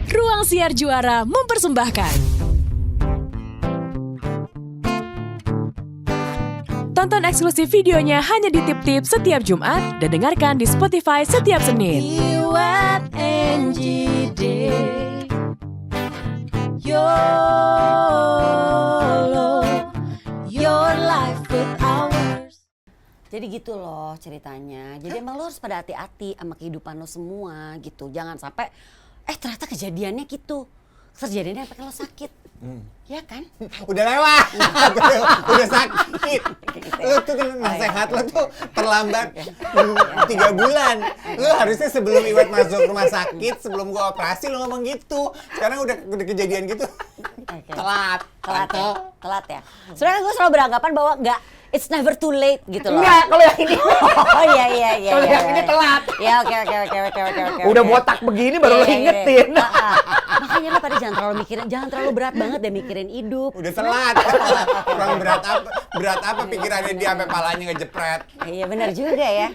Ruang Siar Juara mempersembahkan. Tonton eksklusif videonya hanya di Tip-Tip setiap Jumat dan dengarkan di Spotify setiap Senin. IWNJD Your life with ours. Jadi gitu loh ceritanya. Jadi emang lo harus pada hati-hati sama kehidupan lo semua gitu. Jangan sampai ternyata kejadiannya gitu. Kejadiannya sampai lo sakit. Ya kan? Udah lewat, udah sakit. Lu tuh nasihat lo tuh terlambat 3 bulan. Lu harusnya sebelum Iwet masuk rumah sakit, sebelum gua operasi lu ngomong gitu. Sekarang udah kejadian gitu. Telat ya. Sebenarnya gue selalu beranggapan bahwa it's never too late gitu loh. Enggak, kalau yang ini. Oh iya. Kalau yang ini telat. Ya oke. Udah botak begini baru lo ingetin. Makanya lo pada jangan terlalu berat banget deh mikirin hidup. Udah telat. Kurang berat apa pikirannya dia sampai palanya ngejepret. Iya benar juga ya.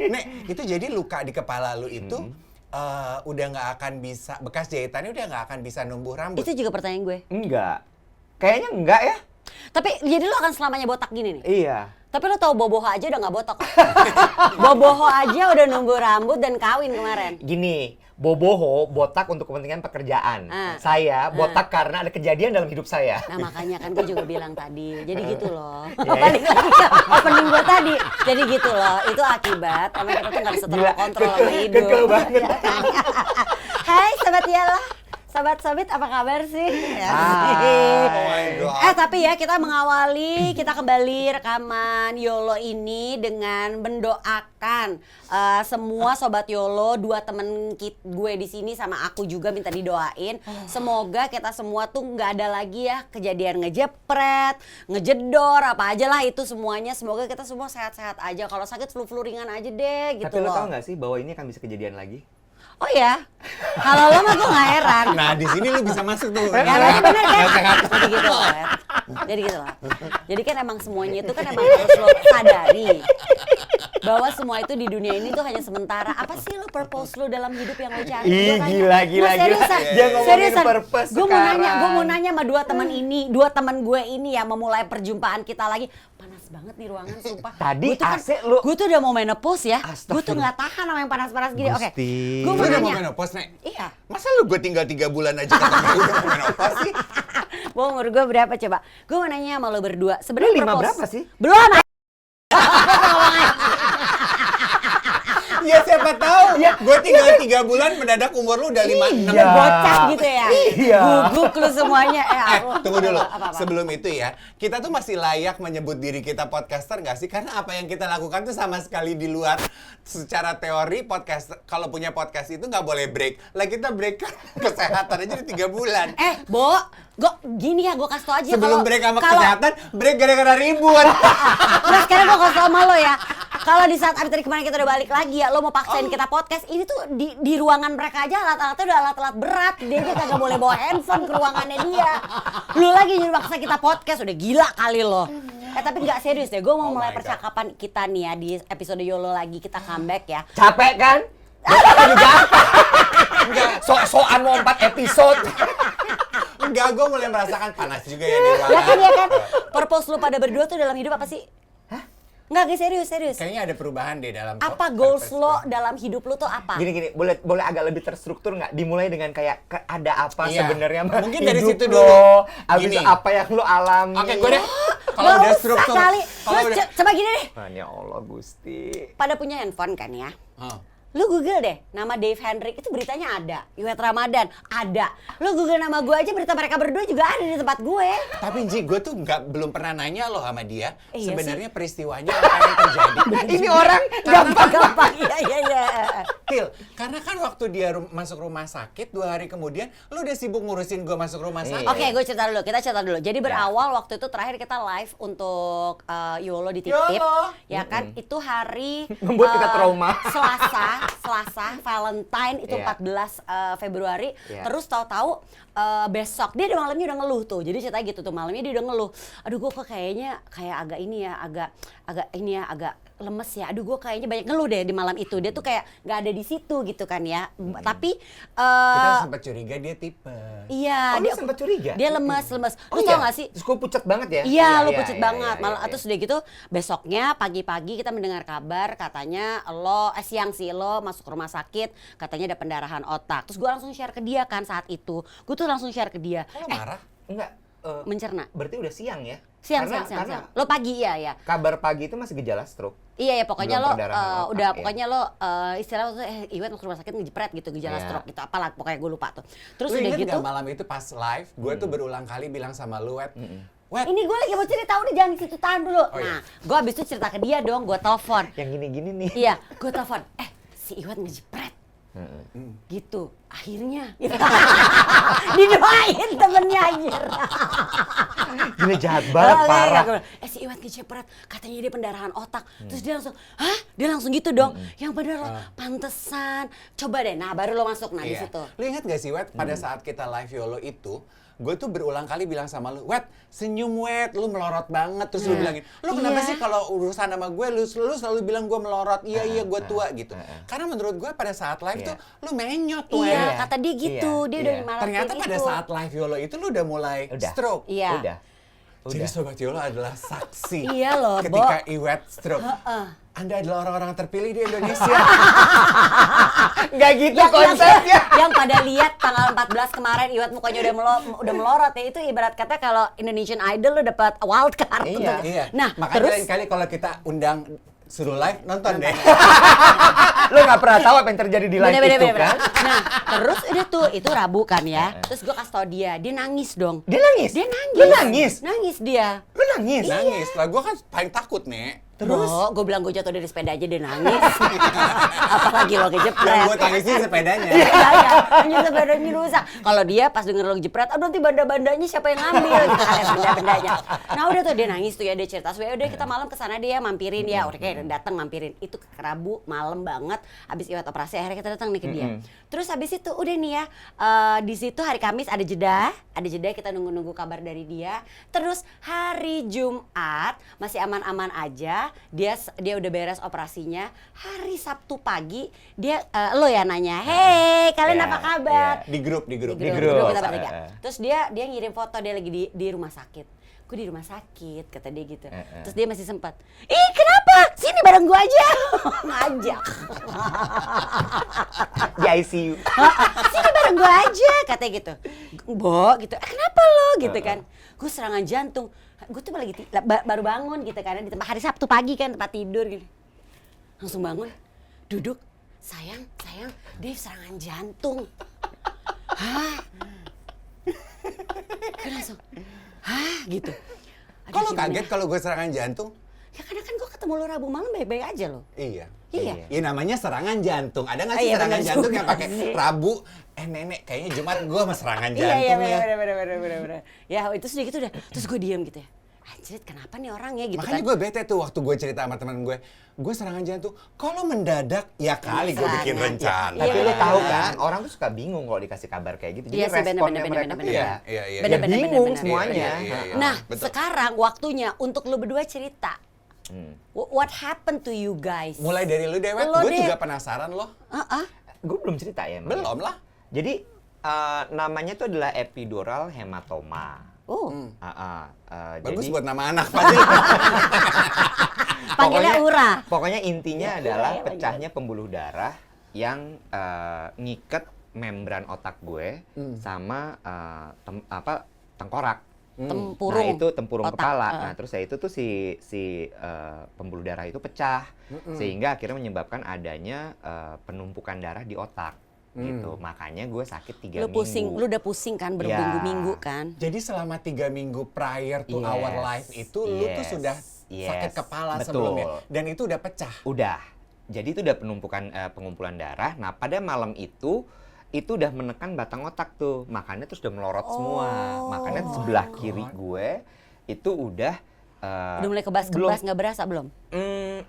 Nek, itu jadi luka di kepala lu itu udah nggak akan bisa, bekas jahitannya udah nggak akan bisa numbuh rambut. Itu juga pertanyaan gue. Enggak. Kayaknya enggak ya? Tapi jadi lo akan selamanya botak gini nih? Iya. Tapi lo tau Boboho aja udah gak botak. Boboho aja udah numbuh rambut dan kawin kemarin. Gini, Boboho botak untuk kepentingan pekerjaan. Saya botak karena ada kejadian dalam hidup saya. Nah makanya kan gue juga bilang tadi. Jadi gitu loh. Balik lagi ke opening gue tadi. Jadi gitu loh. Itu akibat karena kita tuh gak bisa terlalu kontrol sama hidup. Kekeh banget. Hai Sobat Yala. Sobat Sobit apa kabar sih? Tapi ya kita kembali rekaman YOLO ini dengan mendoakan semua Sobat YOLO, 2 temen gue di sini sama aku juga minta didoain. Semoga kita semua tuh nggak ada lagi ya kejadian ngejepret, ngejedor, apa aja lah itu semuanya. Semoga kita semua sehat-sehat aja. Kalau sakit flu ringan aja deh gitu. Tapi lo loh. tau nggak sih bahwa ini akan bisa kejadian lagi? Oh ya, kalau lo mah gue nggak heran. Nah di sini lu bisa masuk tuh. Ya bener kan? Jadi gitu loh. Jadi gitu loh. Jadi kan emang semuanya itu kan emang harus lo sadari bahwa semua itu di dunia ini tuh hanya sementara. Apa sih lo purpose lo dalam hidup yang lo cari? Ih, Gua gila. Seriusan. Dia ngomongin purpose Gue sekarang. mau nanya sama 2 teman ini, 2 teman gue ini ya memulai perjumpaan kita lagi. Panas banget nih ruangan sumpah. Tadi Gua tuh AC lu. Gue tuh udah mau menopause ya. Gue tuh Astagfirullah. nggak tahan sama yang panas-panas gini. Oke. Gusti. Gue Lu mau udah mau nanya. menopause, Nek? Iya. Masa lu gue tinggal 3 bulan aja ketemu udah mau menopause sih? Umur gue berapa coba? Gue mau nanya sama lo berdua. Lu Sebenarnya 5 purpose- berapa sih? Belum. Ya siapa tahu. Gue tinggal 3 bulan mendadak umur lu udah 5-6. Iya. Bocah gitu ya. Iya. Guguk lu semuanya. Tunggu dulu. Apa? Sebelum itu ya, kita tuh masih layak menyebut diri kita podcaster nggak sih? Karena apa yang kita lakukan tuh sama sekali di luar. Secara teori podcast, kalau punya podcast itu nggak boleh break. Lah kita break kan kesehatan aja di 3 bulan. Bo, gini ya gue kasih tau aja. Sebelum break sama kesehatan, break gara-gara ribut. Nah sekarang gue kasih tau sama lo ya. Kalau di saat abis tadi kemarin kita udah balik lagi ya, lo mau paksain kita podcast, ini tuh di ruangan mereka aja alat-alatnya udah alat-alat berat. Dia kagak boleh bawa handphone ke ruangannya dia. Lu lagi nyuruh paksa kita podcast, udah gila kali lo. Tapi nggak serius deh, gue mau mulai my God. percakapan kita nih ya di episode YOLO lagi, kita comeback ya. Capek kan? Gue juga sok-sokan mau 4 episode. Enggak, gue mulai merasakan panas juga ya di Ya ruangan. kan. Purpose lu pada berdua tuh dalam hidup apa sih? Enggak, guys, serius. Kayaknya ada perubahan deh dalam Apa goals lo dalam hidup lu tuh apa? Gini, boleh agak lebih terstruktur nggak? Dimulai dengan kayak ada apa Iya. sebenarnya sama Mungkin dari hidup situ lo, dulu. abis Gini. apa yang lo alami. Oke, gue deh. Kalau Nggak udah usah struktur, kali. kalau Lu udah coba gini deh. Ya Allah Gusti. Pada punya handphone kan ya? Oh. Lu Google deh, nama Dave Hendrik itu beritanya ada. Iwet Ramadan ada. Lu Google nama gue aja, berita mereka berdua juga ada di tempat gue. Tapi Ji, gue tuh belum pernah nanya loh sama dia. Iya Sebenarnya peristiwanya apa yang terjadi. Ini orang Gampang. Iya. Til, karena kan waktu dia masuk rumah sakit 2 hari kemudian, lu udah sibuk ngurusin gue masuk rumah sakit. Oke, gue cerita dulu. Kita cerita dulu. Jadi berawal waktu itu terakhir kita live untuk YOLO di Tip-Tip. YOLO. Ya kan? Itu hari Membuat kita trauma. Selasa, Valentine itu Iya. 14 Februari. Iya. Terus tahu-tahu besok dia di malamnya udah ngeluh tuh. Jadi ceritanya gitu tuh, malamnya dia udah ngeluh. Aduh, gue kok kayaknya kayak agak ini ya, agak lemes ya. Aduh gue kayaknya banyak ngeluh deh di malam itu. Dia tuh kayak nggak ada di situ gitu kan ya. Tapi Kita sempat curiga dia tipes. iya, Oh, lu sempet curiga? dia lemes. Oh, Lu tau gak sih? Terus gue pucat banget ya? Iya, lu pucet banget. Malah iya. terus udah gitu besoknya pagi-pagi kita mendengar kabar katanya siang sih lo masuk rumah sakit, katanya ada pendarahan otak. Terus gue langsung share ke dia kan saat itu. Gue tuh langsung share ke dia. Kok lo marah? Enggak. Mencerna. Berarti udah siang ya? Siang. Karena Lo pagi ya. kabar pagi itu masih gejala stroke. Iya ya pokoknya Belum lo perdarahan otak, udah ya. pokoknya lo istilahnya tuh Iwet masuk rumah sakit ngejepret gitu gejala Iya. stroke gitu apalah pokoknya gue lupa tuh. Terus Lu udah inget gitu gak malam itu pas live, gue tuh berulang kali bilang sama lu, Wet, Wet, ini gue lagi mau cerita udah jangan di situ tahan dulu. Oh, iya. Nah, gue abis itu cerita ke dia dong, gue telepon. Yang gini-gini nih. Iya, gue telepon. Si Iwet ngejepret. Gitu. Akhirnya gitu. Didoain temennya anjir. Gila jahat banget, parah. Si Iwet ngejepret, katanya dia pendarahan otak. Terus dia langsung, hah? Dia langsung gitu dong. Yang bener lo, pantesan. Coba deh, nah baru lo masuk di iya. situ. Lu inget gak sih, Wet, pada saat kita live YOLO itu, gue tuh berulang kali bilang sama lu, Wet, senyum Wet, lu melorot banget. Terus lu bilangin, lu kenapa Iya. sih kalau urusan sama gue, lu selalu bilang gue melorot, iya gue tua gitu. Karena menurut gue pada saat live tuh, lu menyot Wet. Iya, kata dia gitu. Iya, Dia udah iya. malah Ternyata pada saat live YOLO itu lu udah mulai stroke. Iya. Udah. Jadi Sobat YOLO adalah saksi Iya loh, ketika Iwet stroke. Anda adalah orang-orang terpilih di Indonesia. Nggak gitu konsepnya. Yang pada lihat tanggal 14 kemarin Iwet mukanya udah melorot ya, itu ibarat kata kalau Indonesian Idol lo dapat wild card. Iya. Iya. Nah, makanya terus lain kali kalau kita undang suruh live nonton deh. Lo nggak pernah tahu apa yang terjadi di live itu kan? Nah, terus udah tuh itu Rabu kan ya. Terus gue kasih tau dia nangis dong. Dia nangis? Dia nangis. Lu nangis? Nangis dia. Lu nangis? Nangis lah, gue kan paling takut nih. Terus gue bilang gue jatuh dari sepeda aja dia nangis. Apalagi lo kejepret. Yang gue tangisin sepedanya. Iya, hanya sepedanya rusak. Kalau dia pas denger lo jepret, aduh nanti banda-bandanya siapa yang ngambil? Benda-bendanya. Nah udah tuh dia nangis tuh ya, dia cerita. Udah kita malam kesana dia mampirin ya. Udah kayak datang mampirin. Itu Rabu malam banget. Abis Iwet operasi akhirnya kita datang nih ke dia. Terus habis itu udah nih ya, di situ hari Kamis ada jeda kita nunggu-nunggu kabar dari dia. Terus hari Jumat masih aman-aman aja. Dia udah beres operasinya. Hari Sabtu pagi dia lo ya nanya, "Hey, kalian apa kabar?" Di grup. Di grup. kita bertiga. Terus dia ngirim foto dia lagi di rumah sakit. Gue di rumah sakit, kata dia gitu. Terus dia masih sempat, "Ih, kenapa? Sini bareng gue aja." Ngajak. Di ICU. "Sini bareng gue aja," katanya gitu. "Bo," gitu. "Kenapa lo?" gitu kan. "Gue serangan jantung." Gue tuh lagi baru bangun gitu kan, di tempat hari Sabtu pagi kan, tempat tidur gitu. Langsung bangun, duduk. Sayang, Dave serangan jantung." "Hah?" Gue langsung, "Hah?" gitu. Aduh, Kalau gimana kaget ya? kalau gue serangan jantung? Ya karena kan gue ketemu lo Rabu malam baik-baik aja lo. Iya. Iya. Ya namanya serangan jantung. Ada nggak sih Iya, serangan bener jantung juga yang pakai sih. Rabu? Nenek, kayaknya Jumat gue sama serangan Iya, jantung ya. bener. Ya itu sudah gitu udah. Terus gue diam gitu ya. Anjir, kenapa nih orangnya gitu Makanya kan. gue bete tuh waktu gue cerita sama teman gue serangan jantung. Kalau mendadak, ya kali gue bikin Serangan, rencana. Tapi Iya, lo tahu bener. kan, orang tuh suka bingung kalau dikasih kabar kayak gitu. Jadi Iya sih, responnya bener, mereka bener, tuh bener. ya, Iya. ya bingung semuanya. Iya. Nah, betul. sekarang waktunya untuk lo berdua cerita. What happened to you guys? Mulai dari lu deh, Wet. Lo Gue deh. juga penasaran loh. Gue belum cerita ya. Mbak. Belum lah. Jadi namanya tuh adalah epidural hematoma. Oh, Bagus jadi, buat nama anak pasti. panggilnya Ura. Pokoknya intinya adalah ya, pecahnya pembuluh darah yang ngiket membran otak gue sama tengkorak. Tempurung. Nah itu tempurung otak. kepala. Nah terus ya itu tuh si pembuluh darah itu pecah sehingga akhirnya menyebabkan adanya penumpukan darah di otak gitu. Makanya gue sakit 3 Lu minggu. udah pusing kan berminggu-minggu kan? Jadi selama 3 minggu prior to our life itu, lu tuh sudah sakit kepala betul. sebelumnya. Dan itu udah pecah. Udah. Jadi itu udah pengumpulan darah. Nah pada malam itu udah menekan batang otak tuh. Makanya terus udah melorot semua. Makanya sebelah kiri gue itu udah Udah mulai kebas-kebas nggak berasa belum?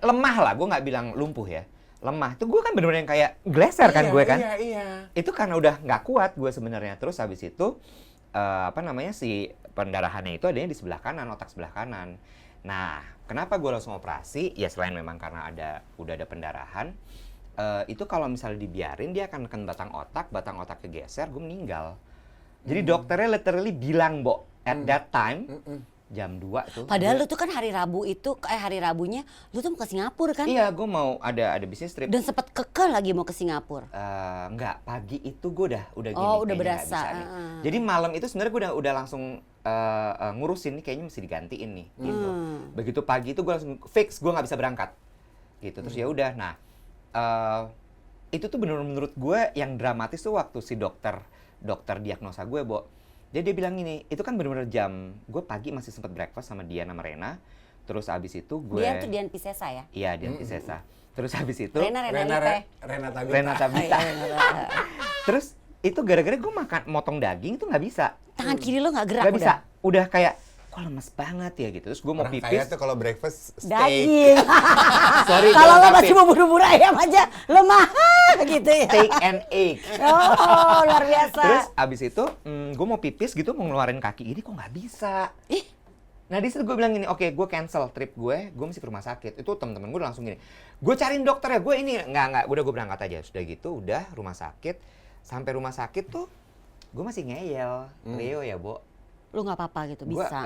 lemah lah. Gue nggak bilang lumpuh ya. Lemah. Tuh gue kan bener-bener yang kayak geleser kan gue kan. Iya. Itu karena udah nggak kuat gue sebenarnya. Terus habis itu si pendarahannya itu adanya di sebelah kanan, otak sebelah kanan. Nah, kenapa gue langsung operasi? Ya selain memang karena udah ada pendarahan, itu kalau misalnya dibiarin dia akan neken batang otak kegeser, gue meninggal. Jadi dokternya literally bilang, Bo, at that time, jam 2 tuh. Padahal lu tuh kan hari Rabunya lu tuh mau ke Singapura kan? Iya, gue mau ada bisnis trip. Dan sempat kekeh lagi mau ke Singapura. Enggak, pagi itu gue udah gini. Oh, udah kayaknya nggak berasa. bisa nih. Jadi malam itu sebenarnya gue udah langsung ngurusin nih, kayaknya mesti digantiin nih. Gitu. Begitu pagi itu gue langsung fix gue nggak bisa berangkat. Gitu. Terus ya udah. Nah, itu tuh bener-bener menurut gue yang dramatis tuh waktu si dokter diagnosa gue, Bo. Jadi dia bilang gini, itu kan bener-bener gue pagi masih sempat breakfast sama Dian sama Rena. Terus abis itu gue... Dian tuh Dian Piscesa ya? Iya, Dian Piscesa. Terus abis itu... Rena Tabita. Terus itu gara-gara gue motong daging itu nggak bisa. Tangan kiri lo nggak gerak Nggak bisa. Udah kayak, kok lemes banget ya gitu. Terus gue mau Orang pipis. kaya tuh kalau breakfast steak. daging. Sorry, Kalau lo jangan masih mau buru-buru ayam aja, lo mahal gitu ya. steak and egg. Oh, luar biasa. Terus abis itu gue mau pipis gitu, mau ngeluarin kaki ini kok nggak bisa. Nah di situ gue bilang gini, oke, gue cancel trip gue mesti ke rumah sakit. Itu teman-teman gue langsung gini, gue cariin dokter ya, gue ini nggak, udah gue berangkat aja. Sudah gitu, udah rumah sakit, sampai rumah sakit tuh gue masih ngeyel, Leo ya, Bo. Lu nggak apa-apa gitu, bisa.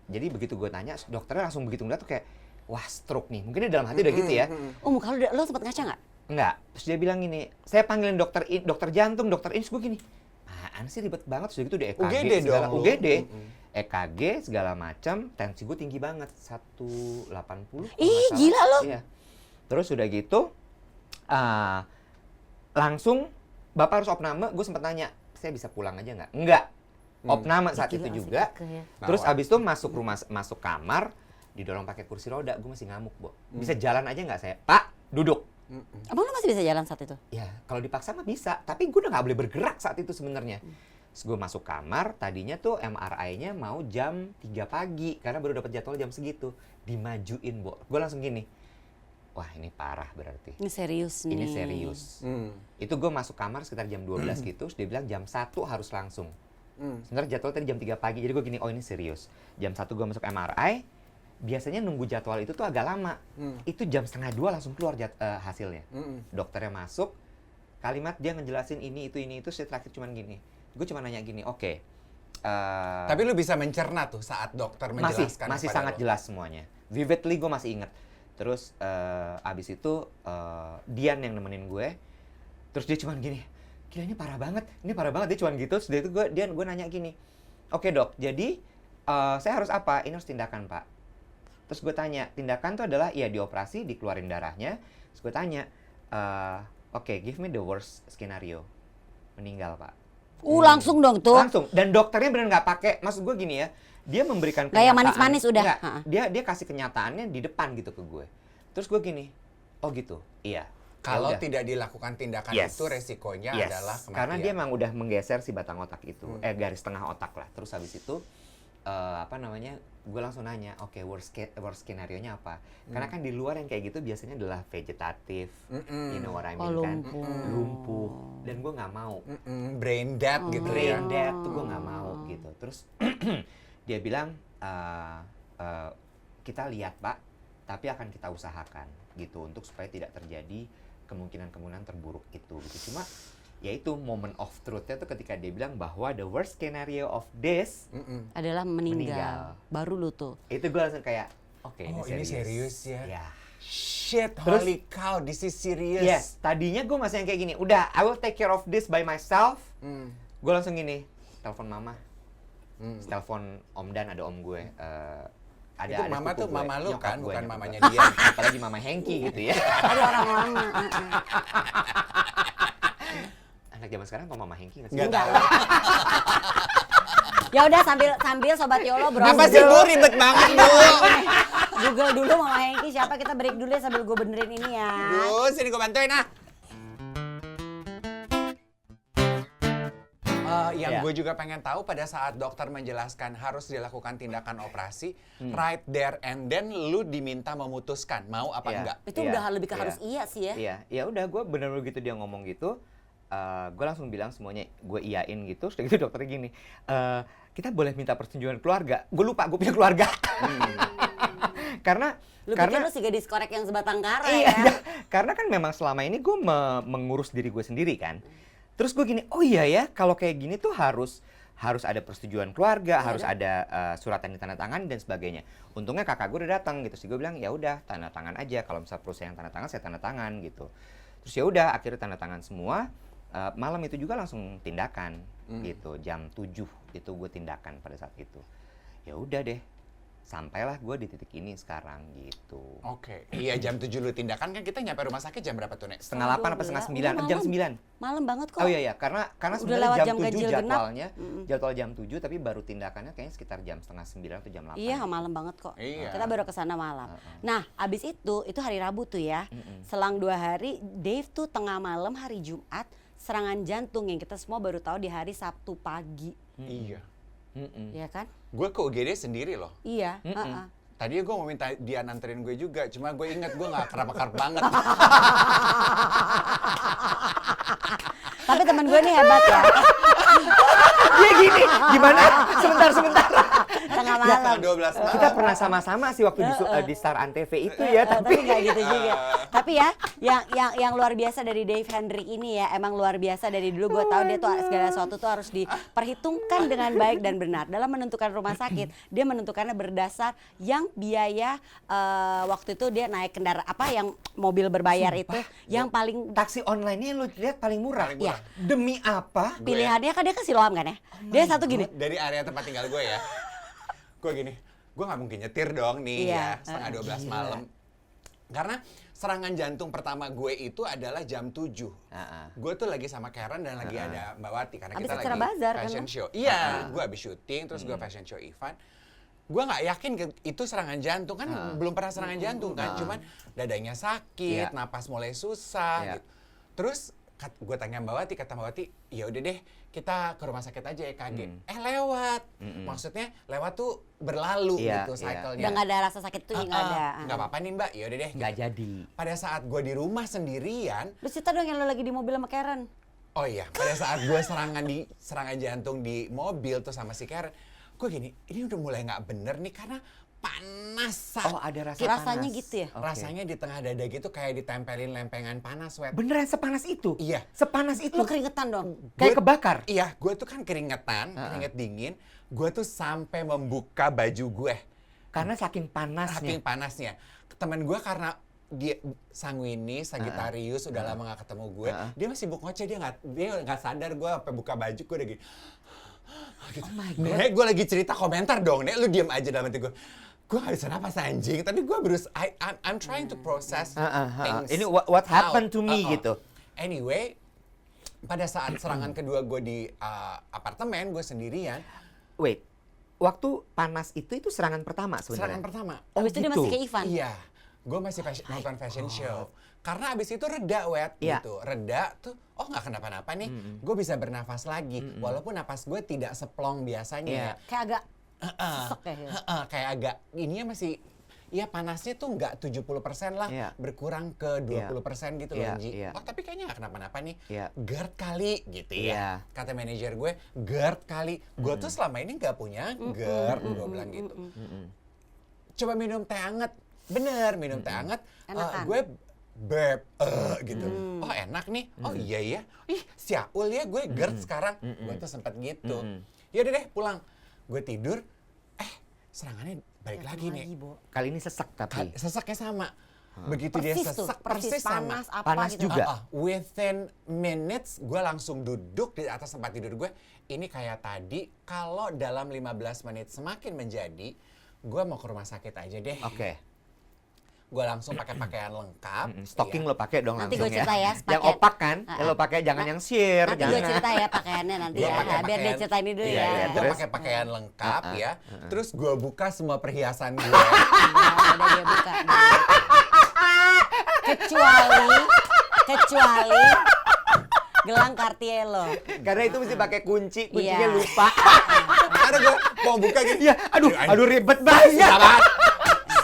Jadi begitu gue tanya, dokternya langsung begitu ngeliat tuh kayak, wah stroke nih. Mungkin dia dalam hati udah gitu ya. Oh, muka lo sempat ngaca nggak? Enggak. Terus dia bilang gini, saya panggilin dokter jantung, dokter ini, gue gini, apaan sih ribet banget. Terus gitu di EKG UGD segala, dong. UGD, EKG segala macam, tensi gue tinggi banget, 180. Ih, gila lo. Iya. Terus udah gitu, langsung bapak harus opname. Gue sempet nanya, saya bisa pulang aja nggak? Enggak. Opname saat Gila, itu masih juga. kekeh ya. Terus abis itu masuk kamar, didorong pakai kursi roda. Gue masih ngamuk, Bo. Bisa jalan aja nggak saya? Pak, duduk. Emang lo masih bisa jalan saat itu? Ya, kalau dipaksa mah bisa. Tapi gue udah nggak boleh bergerak saat itu sebenarnya. Terus gue masuk kamar, tadinya tuh MRI-nya mau jam 3 pagi. Karena baru dapat jadwal jam segitu. Dimajuin, Bo. Gue langsung gini, wah ini parah berarti. Ini serius nih. Ini serius. Itu gue masuk kamar sekitar jam 12 gitu. Terus dia bilang jam 1 harus langsung. Sebenarnya jadwal tadi jam 3 pagi. Jadi gue gini, oh ini serius. Jam 1 gue masuk MRI. Biasanya nunggu jadwal itu tuh agak lama. Itu jam 1:30 langsung keluar hasilnya. Dokternya masuk, kalimat dia ngejelasin ini, itu. Saya terakhir cuman gini. Gue cuma nanya gini, oke. Tapi lu bisa mencerna tuh saat dokter menjelaskan masih kepada sangat lo. jelas semuanya. Vividly gue masih inget. Terus abis itu Dian yang nemenin gue. Terus dia cuman gini, gila ini parah banget. Dia cuman gitu. Terus gue nanya gini, oke dok, jadi saya harus apa? Ini harus tindakan, Pak. Terus gue tanya, tindakan tuh adalah ya dioperasi, dikeluarin darahnya. Terus gue tanya, oke, give me the worst scenario. Meninggal, Pak. Langsung dong tuh. Langsung. Dan dokternya bener nggak pakai, maksud gue gini ya, dia memberikan Nggak yang manis-manis udah. Nggak, dia kasih kenyataannya di depan gitu ke gue. Terus gue gini, oh gitu, iya. Kalau Ya udah. tidak dilakukan tindakan Yes. itu resikonya Yes. adalah kematian. Karena dia emang udah menggeser si batang otak itu, garis tengah otak lah. Terus habis itu, gue langsung nanya, oke, worst skenario-nya apa? Karena kan di luar yang kayak gitu biasanya adalah vegetatif, you know what I mean kan? Lumpuh. Dan gue nggak mau. Brain dead gitu ya. Brain dead tuh gue nggak mau gitu. Terus dia bilang, kita lihat Pak, tapi akan kita usahakan gitu untuk supaya tidak terjadi kemungkinan terburuk itu. Gitu. Cuma ya itu moment of truth-nya tuh ketika dia bilang bahwa the worst scenario of this Adalah meninggal. Baru lu tuh. itu gue langsung kayak oke, Oh, ini ini serius ya. Ya. Shit, Terus- holy cow, this is serious. Yes, tadinya gue masih yang kayak gini. Udah, I will take care of this by myself. Gue langsung gini, telepon mama. Telepon Om Dan, ada om gue. Ada Itu mama sepupu tuh gue, mama lu nyokap kan, gue, bukan nyokap mamanya gue. dia. Apalagi mama Hengki gitu ya. Ada orang lama. Anak zaman sekarang tau mama Hengki nggak sih? Nggak Enggak. tahu. Ya udah sambil sobat Yolo browsing. Kenapa sih Bu ribet banget Bu? Google dulu Mama Hengki siapa, kita break dulu ya sambil gue benerin ini ya. Bu, sini gue bantuin ah. Yang Ya. gue juga pengen tahu pada saat dokter menjelaskan harus dilakukan tindakan operasi, right there and then lu diminta memutuskan mau apa Iya. enggak. Itu Iya, udah lebih ke iya. harus iya sih ya. Iya, ya udah gue bener-bener gitu dia ngomong gitu. Gue langsung bilang semuanya, gue iyain gitu. Terus gitu dokternya gini, kita boleh minta persetujuan keluarga. Gue lupa, gue punya keluarga. Lu pikir lu si gadis korek yang sebatang kara iya, ya? karena kan memang selama ini gue mengurus diri gue sendiri kan. Terus gue gini, oh iya ya, kalau kayak gini tuh harus ada persetujuan keluarga, harus ada surat yang ditandatangani dan sebagainya. Untungnya kakak gue udah datang gitu, sih gue bilang ya udah tanda tangan aja. Kalau misal perusahaan yang tanda tangan, saya tanda tangan gitu. Terus ya udah, akhirnya tanda tangan semua. Malam itu juga langsung tindakan gitu, jam 7 itu gue tindakan pada saat itu. Ya udah deh. Sampailah gue di titik ini sekarang gitu. Oke. Iya jam 7 lu tindakan kan kita nyampe rumah sakit jam berapa tuh Nek? Setengah 8 apa setengah 9? Jam 9. Malam banget kok. Oh iya, karena Udah sebenarnya lewat jam jam 7 ganjil genap. jadwalnya. Jadwal jam 7 tapi baru tindakannya kayaknya sekitar jam setengah 9 atau jam 8. Iya malam banget kok. Iya. Kita baru kesana malam. Nah abis itu hari Rabu tuh ya. Selang 2 hari Dave tuh tengah malam hari Jumat serangan jantung yang kita semua baru tahu di hari Sabtu pagi. Iya. Iya kan? Gue ke UGD sendiri loh. Iya. Tadinya gue mau minta dia nanterin gue juga, cuma gue ingat gue gak kerap-kerap banget. Tapi teman gue nih hebat ya. Dia gini, gimana? Sebentar. Tengah Ya, malam. 12 malam. Kita pernah sama-sama sih waktu di Star Antv itu ya, Tapi nggak gitu juga. Tapi ya, yang luar biasa dari Dave Hendrik ini ya, emang luar biasa dari dulu. Gue tahu dia tuh segala sesuatu tuh harus diperhitungkan dengan baik dan benar. Dalam menentukan rumah sakit, dia menentukannya berdasar yang biaya waktu itu dia naik kendaraan apa yang mobil berbayar itu, yang paling taksi online-nya lu lihat paling murah. Paling murah. Ya. Demi apa? pilihannya kan dia ke Siloam kan ya. Dia satu gini. Dari area tempat tinggal gue ya. Gue gini, gue gak mungkin nyetir dong nih Iya. ya, setengah 12 malam. Karena serangan jantung pertama gue itu adalah jam 7. Gue tuh lagi sama Karen dan lagi ada Mbak Wati karena Abis kita acara lagi bazar kan fashion lo? show. Iya, gue abis syuting terus gue fashion show Ivan. Gue nggak yakin itu serangan jantung kan belum pernah serangan jantung kan, cuman dadanya sakit, napas mulai susah. Gitu. Terus gue tanya Mbak Wati, kata Mbak Wati, ya udah deh kita ke rumah sakit aja EKG. Lewat, maksudnya lewat tuh berlalu gitu cycle-nya. Udah nggak ada rasa sakit tuh nggak ada. Nggak apa-apa nih Mbak, ya udah deh. Nggak jadi. Pada saat gue di rumah sendirian, Lu cerita dong yang lu lagi di mobil sama Karen. oh iya, pada saat gue serangan jantung di mobil tuh sama si Karen, gue gini, ini udah mulai nggak bener nih karena panas. Oh, ada rasa Rasanya panas. gitu ya? Oke. Rasanya di tengah dada gitu kayak ditempelin lempengan panas, Wet. Beneran sepanas itu? Iya. Sepanas itu? Lu keringetan dong. Kayak kebakar? Iya, gue tuh kan keringetan, keringet dingin. Gue tuh sampai membuka baju gue. Karena saking panasnya. Saking panasnya. Temen gue karena dia sanguinis, Sagittarius, udah lama gak ketemu gue. Dia masih sibuk ngoceh, dia nggak sadar gue sampai buka baju gue udah gini. Gitu. Oh my God. Nek, gue lagi cerita komentar dong, Nek, lu diem aja dalam hati gue. Gue gak bisa napas anjing, tapi gue I'm trying to process things. Ini what happened out. to me gitu. Anyway, pada saat serangan kedua gue di apartemen, gue sendirian. Wait, waktu panas itu serangan pertama sebenarnya? Serangan pertama. Habis itu dia gitu. masih ke Ivan. Iya, gue masih nonton fashion show. Karena abis itu reda, Wet, Iya. gitu. Reda tuh, oh nggak kenapa-napa nih. Gue bisa bernafas lagi, walaupun napas gue tidak seplong biasanya. Kayak agak sesek ya. Kayak agak, ininya masih, ya panasnya tuh nggak 70% lah, Iya. berkurang ke 20% gitu loh, Iya, Ji. iya. Oh tapi kayaknya nggak kenapa-napa nih. Iya. GERD kali gitu Iya. ya. Kata manajer gue, GERD kali. Gue tuh selama ini nggak punya GERD, gue bilang gitu. Coba minum teh hangat. Bener, minum teh hangat. Enakan. Gue burp, gitu. Oh enak nih. Oh iya ya. Ih siaul ya gue GERD sekarang. Gue tuh sempat gitu. Ya udah deh pulang. Gue tidur. Serangannya balik lagi nih. Bo. Kali ini sesak tapi. Sesaknya sama. Begitu dia Persis tuh, sesak, persis sama. panas apa Panas gitu. juga. Within minutes gue langsung duduk di atas tempat tidur gue. Ini kayak tadi, kalau dalam 15 menit semakin menjadi, gue mau ke rumah sakit aja deh. Oke. Gue langsung pakai pakaian lengkap. Stocking iya. lo pakai dong Nanti langsung gue cerita ya, Yang sepaket. opak kan? Yang lo pakai jangan yang sheer, Nanti gue jangan. cerita ya pakaiannya nanti Gua ya. pakai Biar dia pakaian- cerita ini dulu Iya, ya. iya. Gue Terus? pakai pakaian lengkap ya. Terus gue buka semua perhiasan gue. Nah, udah dia buka. Kecuali gelang Cartier lo. Karena itu mesti pakai kuncinya Iya. lupa. Karena gue mau buka gitu. Iya, aduh ribet banget.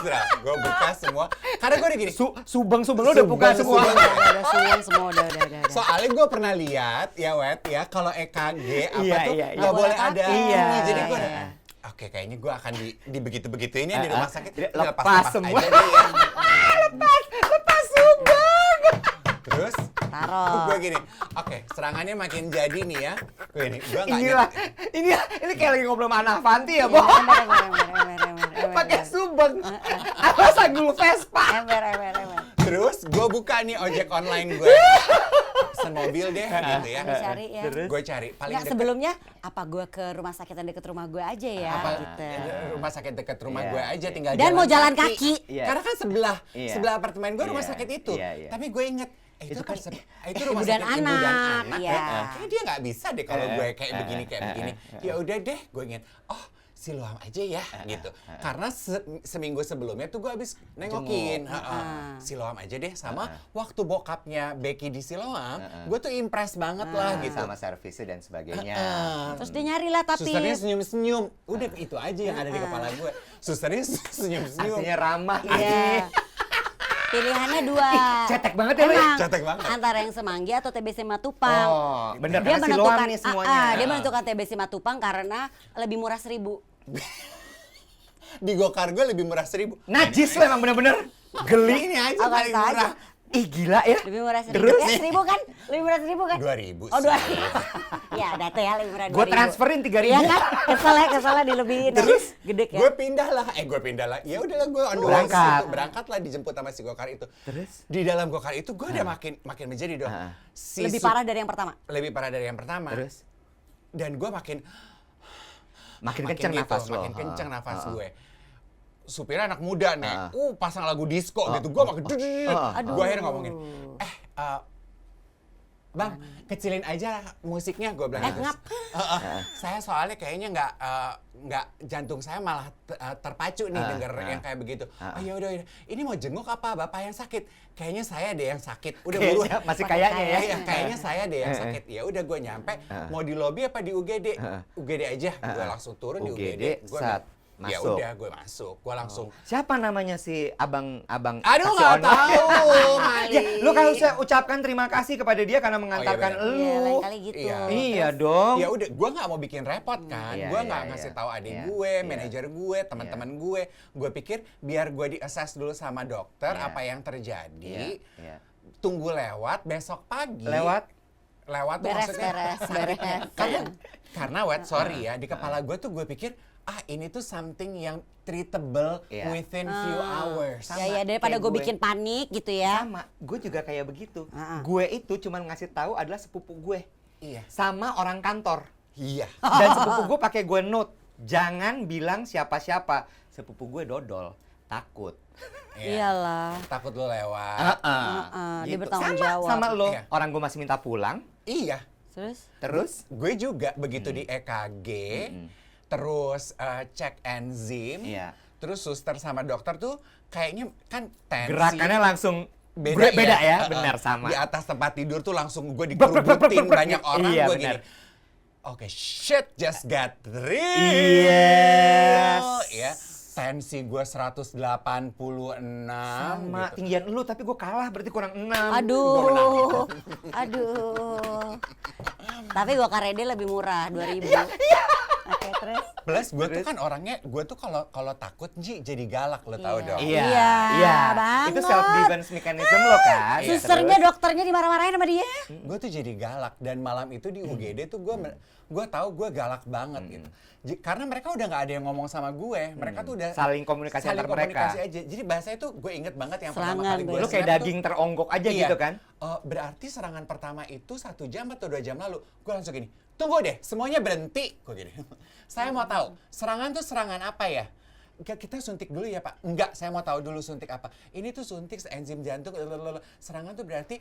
Setelah gue buka semua. Karena gue udah gini. Subang lo udah buka semua. Udah suwung semua udah. Soalnya gue pernah lihat ya Wet ya kalau EKG apa Iya, tuh iya, nggak iya. boleh Nggak ada boleh ini. pakai. Jadi gue Iya. oke kayaknya gue akan di begitu-begituin ya di rumah sakit. Lepas semua. aja deh ya. Lepas subang. Terus Taruh. gue gini, oke serangannya makin jadi nih ya. Gue nggak Inilah, ini kayak lagi ngobrol sama Ana Avanti ya, Bo. Pakai subang. Apa sanggul Vespa. Terus gue buka nih ojek online gue. Pesen mobil deh gitu ya. Cari ya. Gue cari paling Nggak, dekat. sebelumnya apa gue ke rumah sakit yang deket rumah gue aja ya Apa gitu. rumah sakit dekat rumah Iya. gue aja tinggal Dan mau jalan kaki. Iya. Karena kan sebelah Iya. sebelah apartemen gue rumah Iya. sakit itu. Iya, iya. Tapi gue inget itu Itu kan kan itu rumah Ibu dan sakit ibu dan anak, anak. iya. Kayaknya dia nggak bisa deh kalau gue kayak begini Ya udah deh, gue inget. Oh, Siloam aja ya gitu. Karena seminggu sebelumnya tuh gue habis nengokin. Siloam aja deh sama waktu bokapnya Becky di Siloam, gue tuh impress banget lah gitu. Sama servisnya dan sebagainya. Terus dia nyari lah tapi Susternya senyum-senyum. Udah itu aja yang ada di kepala gue. Susternya senyum-senyum. Artinya ramah. iya. Pilihannya dua. cetek banget ya, Lo, ya? Emang, Cetek banget. antara yang Semanggi atau TBC Matupang. Oh, bener. Dia Karena Siloam menentukan nih semuanya. dia menentukan TBC Matupang karena lebih murah 1.000. Di Gokar gue lebih murah 1.000. Najis lo emang bener-bener. Geli. Ini aja Oh, paling kata murah. Ih gila ya. Lebih murah 1.000. Terus? Ya, 1.000 kan? Lebih murah 1.000 kan? 2.000 Oh, sih. 2.000. Ya, ada tuh ya lebih murah 2.000. Gue transferin 3.000. Iya kan? Kesel ya dilebihin. Terus gede ya. gue pindah lah. Ya udahlah gue on the way Berangkat. situ. Berangkat lah dijemput sama si Gokar itu. Terus? Di dalam Gokar itu gue udah makin menjadi dong. Si Lebih parah dari yang pertama. Lebih parah dari yang pertama. Terus? Dan gue makin Makin kenceng nafas lo. Makin kenceng nafas gue. Supirnya anak muda nih, pasang lagu disco gitu, gue makin gue akhirnya ngomongin, Bang, kecilin aja musiknya, gue bilang gitu. Saya soalnya kayaknya nggak jantung saya malah terpacu nih denger yang kayak begitu. Ya udah, ini mau jenguk apa bapak yang sakit? Kayaknya saya deh yang sakit. Udah buruan. Masih kayaknya ya. Iya, kayaknya saya deh yang sakit. Ya udah gue nyampe, mau di lobi apa di UGD? UGD aja. Gue langsung turun di UGD. Gue ya masuk. udah gue masuk, gue langsung. Siapa namanya si abang Aduh taksi nggak online? tahu, Mali. Ya, lu kan usah ucapkan terima kasih kepada dia karena mengantarkan benar. Iya, lain lu. kali gitu. Iya. Iya dong. Ya udah, gue nggak mau bikin repot kan. Iya, Gue iya, nggak iya. ngasih tahu adik Iya, gue, iya. manajer gue, teman-teman gue. Gue pikir biar gue di-assess dulu sama dokter Iya. apa yang terjadi. Iya. Tunggu lewat besok pagi. Lewat tuh Beres. karena sorry ya, di kepala gue tuh gue pikir ini tuh something yang treatable Iya. within few hours. Ya daripada kayak gue gue. bikin panik gitu ya. sama, gue juga kayak begitu. Ah. Gue itu cuma ngasih tahu adalah sepupu gue Iya. sama orang kantor. Iya. Dan sepupu gue pakai gue note, jangan bilang siapa-siapa. Sepupu gue dodol, takut. Iyalah. Takut lo lewat. Dia Gitu. bertanggung sama, jawab. sama lo, Iya. orang gue masih minta pulang. Iya. Terus? Gue juga begitu di EKG, terus cek enzim, Iya. terus suster sama dokter tuh kayaknya kan tensi. Gerakannya langsung beda, beda ya, Heeh. benar sama. Di atas tempat tidur tuh langsung gue Brek, brek, brek, dikerubutin brek, brek. banyak orang, Iya, gue benar. gini. Oke, shit just got real. Yes. Ya, tensi gue 186. Sama gitu. tinggian lu tapi gue kalah berarti kurang 6. Aduh. Tapi gue karede lebih murah 2.000. Oke, terus? Plus gue tuh kan orangnya, gue tuh kalau takut jadi galak, lo tau dong. Iya, Iya, banget. Itu self defense mechanism lo kan. Iya. Susternya, dokternya dimarah-marahin sama dia. Gue tuh jadi galak dan malam itu di UGD tuh gue tahu gue galak banget gitu. Karena mereka udah nggak ada yang ngomong sama gue, mereka tuh udah Saling komunikasi antar mereka. aja. Jadi bahasanya tuh gue inget banget yang pertama Serangan kali gue tuh. Lu kayak snap daging teronggok aja Iya. gitu kan. Berarti serangan pertama itu 1 jam atau 2 jam lalu. Gue langsung gini, tunggu deh, semuanya berhenti. Gue gini, saya mau tahu serangan tuh serangan apa ya? Kita suntik dulu ya Pak. Enggak, saya mau tahu dulu suntik apa. Ini tuh suntik enzim jantung. Serangan tuh berarti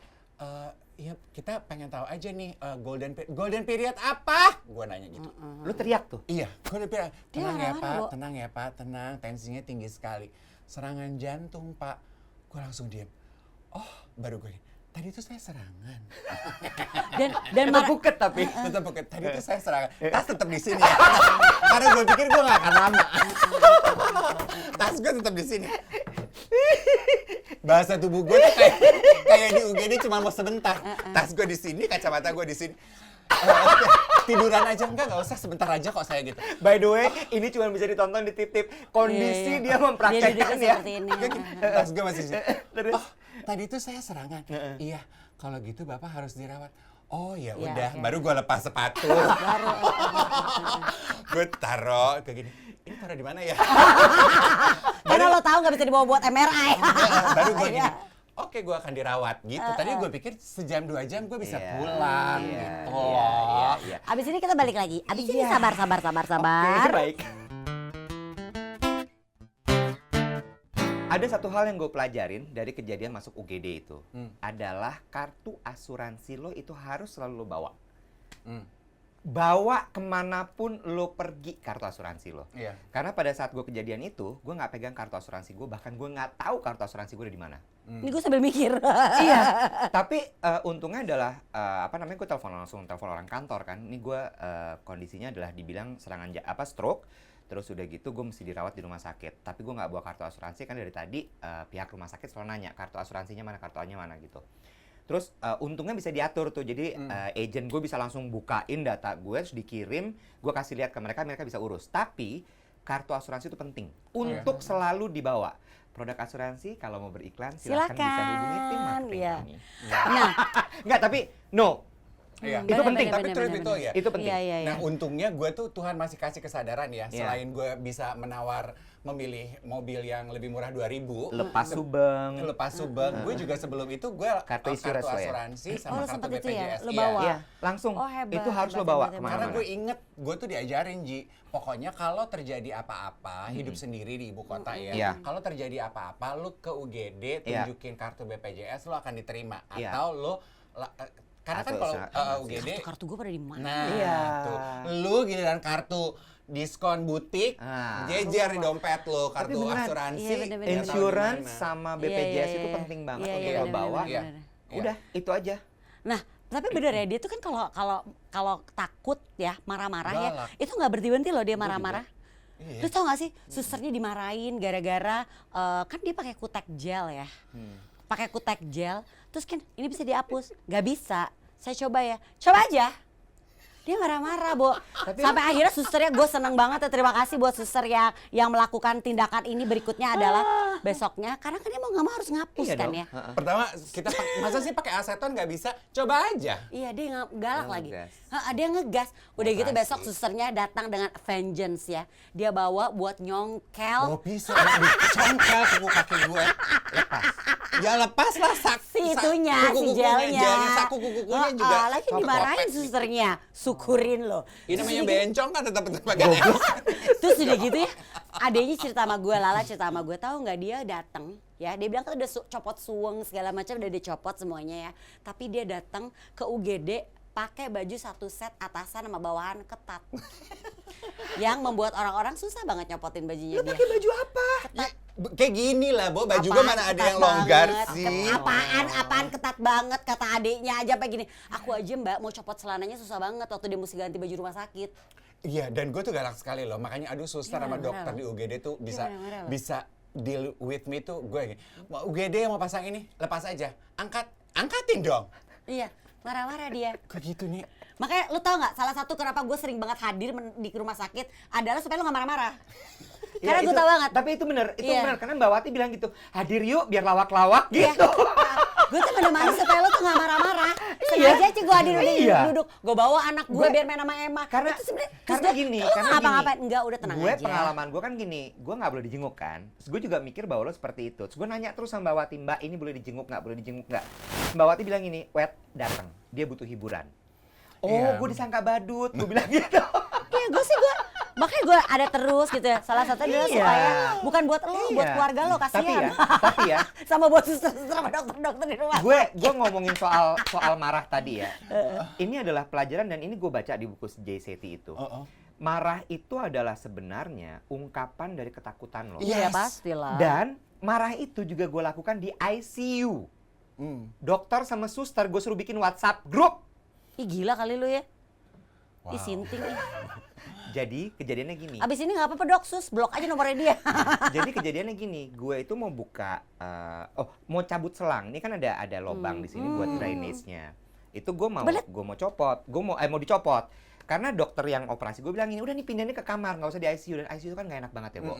ya kita pengen tahu aja nih golden period apa? Gue nanya gitu. Lu teriak tuh. Iya, golden period. Tenang Dia ya marah, Pak, Bu. tenang ya Pak, tenang. Tensinya tinggi sekali. Serangan jantung Pak. Gue langsung diam. Oh, baru gue. Tadi tuh saya serangan. Dan Tetap buket tapi. Tetap bukan. Tadi tuh saya serangan. Tas tetap di sini ya. Karena gue pikir gue gak akan lama. Tas gue tetap di sini. Bahasa tubuh gue tuh kayak di UGD cuma mau sebentar. Tas gue di sini, kacamata gue di sini. tiduran aja nggak usah, sebentar aja kok saya gitu. By the way, ini cuma bisa ditonton di tip-tip. Kondisi Iya. dia mempraktekkan Dia ya. duduknya seperti ini. Pas gue masih di Terus? oh tadi itu saya serangan. Iya, kalau gitu Bapak harus dirawat. Oh ya Iya, udah, oke. baru gue lepas sepatu. Gue taruh kayak gini. Ini taruh di mana ya? Karena lo tahu nggak bisa dibawa buat MRI. Baru gue gini. Iya. Oke, gue akan dirawat gitu. Tadi gue pikir sejam 2 jam gue bisa Iya, pulang iya, gitu. iya. Abis ini kita balik lagi. Abis ini Iya. sabar. Oke, baik. Ada satu hal yang gue pelajarin dari kejadian masuk UGD itu. Adalah kartu asuransi lo itu harus selalu lo bawa. Hmm. Bawa kemanapun lo pergi kartu asuransi lo. Iya. Karena pada saat gue kejadian itu, gue nggak pegang kartu asuransi gue. Bahkan gue nggak tahu kartu asuransi gue ada di mana. Ini gue sambil mikir. Iya. Tapi untungnya adalah gue langsung telepon orang kantor kan. Ini gue kondisinya adalah dibilang serangan stroke. Terus udah gitu gue mesti dirawat di rumah sakit. Tapi gue nggak bawa kartu asuransi kan dari tadi pihak rumah sakit selalu nanya kartu asuransinya mana, kartunya mana gitu. Terus untungnya bisa diatur tuh. Jadi agent gue bisa langsung bukain data gue, terus dikirim, gue kasih lihat ke mereka, mereka bisa urus. Tapi kartu asuransi itu penting untuk selalu dibawa. Produk asuransi kalau mau beriklan silakan bisa hubungi tim marketing Iya. kami. Nah, Enggak, tapi no. Iya. Itu penting. Tapi truth itu ya. Itu penting. Iya. Nah untungnya gue tuh Tuhan masih kasih kesadaran ya. Iya. Selain gue bisa memilih mobil yang lebih murah 2.000. Lepas subeng. Lepas subeng. Gue juga sebelum itu gue Kartu insurance lo ya? asuransi Oh, sama lo kartu sempet itu ya? BPJS. Lo Iya. bawa? Iya, langsung. Oh, hebat, Itu harus lo hebat, bawa hebat, hebat. Karena kemana-mana. gue inget, gue tuh diajarin Ji, pokoknya kalau terjadi apa-apa, hidup sendiri di ibu kota ya, Iya. kalau terjadi apa-apa, lu ke UGD, Iya. tunjukin kartu BPJS, lo akan diterima. Iya. Atau lo, karena kan Atau kalau asuransi. UGD, kartu gue pada di mana? nah Iya. itu, lu giliran kartu diskon butik, Ah. jejer di dompet lo, Tapi kartu beneran, asuransi, iya, bener-bener. nggak tahu di Insurance mana. sama Iya, BPJS iya, itu iya. penting banget Iya, untuk iya, lo bener, bawa. bener, Iya. bener. Udah, itu aja. Nah, tapi bener ya, dia tuh kan kalau takut ya, marah-marah ya, Galak. itu nggak berhenti-henti loh dia marah-marah. Iya. Lu tau gak sih, susternya dimarahin gara-gara kan dia pakai kutek gel ya. Pakai kutek gel, terus kan ini bisa dihapus, nggak bisa. Saya coba ya, coba aja. Dia marah-marah, Bo. Sampai akhirnya susternya, gue seneng banget ya, terima kasih buat suster yang melakukan tindakan ini. Berikutnya adalah besoknya, karena kan dia mau nggak mau harus ngapus Iya kan dong. ya. Pertama kita masa sih pakai aseton nggak bisa? Coba aja. Iya, dia galak Dia lagi. ngegas. Dia ngegas. Udah gitu Makasih. besok susternya datang dengan vengeance ya. Dia bawa buat nyongkel Oh bisa, dicongkel kuku kaki gue. Lepas. Ya lepas lah si itunya, si gelnya. saku kuku-kukunya juga. Lagi copot. dimarahin susternya. Syukurin loh. Ini namanya bencong kan tetap pakai. Terus udah gitu ya, adanya cerita sama gue, Lala cerita sama gue, tahu nggak dia datang ya, dia bilang kan udah copot suweng segala macam udah dicopot semuanya ya, tapi dia datang ke UGD pakai baju satu set atasan sama bawahan ketat, yang membuat orang-orang susah banget nyopotin bajunya dia. Pakai baju apa? Kayak gini lah, Bo. Baju gue Apaan mana ada ketat yang longgar banget? sih. Apaan ketat banget, kata adiknya aja kayak gini. Aku aja Mbak mau copot celananya susah banget waktu dia mesti ganti baju rumah sakit. Iya, dan gue tuh galak sekali loh. Makanya aduh suster sama Gimana, dokter marah di UGD tuh Gimana, marah lo? bisa deal with me tuh gue gini. Mau UGD yang mau pasang ini, lepas aja. Angkatin dong. Iya, marah-marah dia. Kayak gitu nih. Makanya lu tau gak, salah satu kenapa gue sering banget hadir di rumah sakit adalah supaya lu gak marah-marah. Karena gue tau banget. Tapi itu bener, itu Iya. bener. Karena Mbak Wati bilang gitu, hadir yuk biar lawak-lawak Iya. gitu. Gue tuh menemani supaya lu tuh gak marah-marah. Iya. Sengaja aja gue hadir Iya. duduk. Gue bawa anak gue biar main sama Emma. Karena itu sebenarnya karena gini, lu karena ngapa-ngapain gini. enggak, udah tenang gue aja. pengalaman gue kan gini, gue nggak boleh dijenguk kan. Terus gue juga mikir bahwa lo seperti itu. Terus gue nanya terus sama Mbak Wati, Mbak ini boleh dijenguk nggak, boleh dijenguk nggak? Mbak Wati bilang gini, Wet datang, dia butuh hiburan. Oh, Iya. gue disangka badut, gue bilang gitu. Iya, makanya gue ada terus gitu ya. Salah satunya adalah Iya. supaya bukan buat lo, buat Iya. keluarga lo, kasihan. Tapi ya, Sama buat suster-suster sama dokter-dokter di rumah. gue ngomongin soal marah tadi ya. Ini adalah pelajaran dan ini gue baca di buku Jay Shetty itu. Marah itu adalah sebenarnya ungkapan dari ketakutan lo. Iya, Yes. pastilah. Dan marah itu juga gue lakukan di ICU. Dokter sama suster gue suruh bikin WhatsApp grup. Ih, gila kali lu ya. Wow. Ih, sinting ih. Jadi kejadiannya gini. Abis ini nggak apa-apa dok, sus, blok aja nomornya dia. Jadi kejadiannya gini, gue itu mau buka, mau cabut selang. Ini kan ada lubang di sini buat drainase-nya. Itu gue mau copot, mau dicopot. Karena dokter yang operasi gue bilang ini, udah nih pindahinnya ke kamar, nggak usah di ICU. Dan ICU kan nggak enak banget ya, Bo.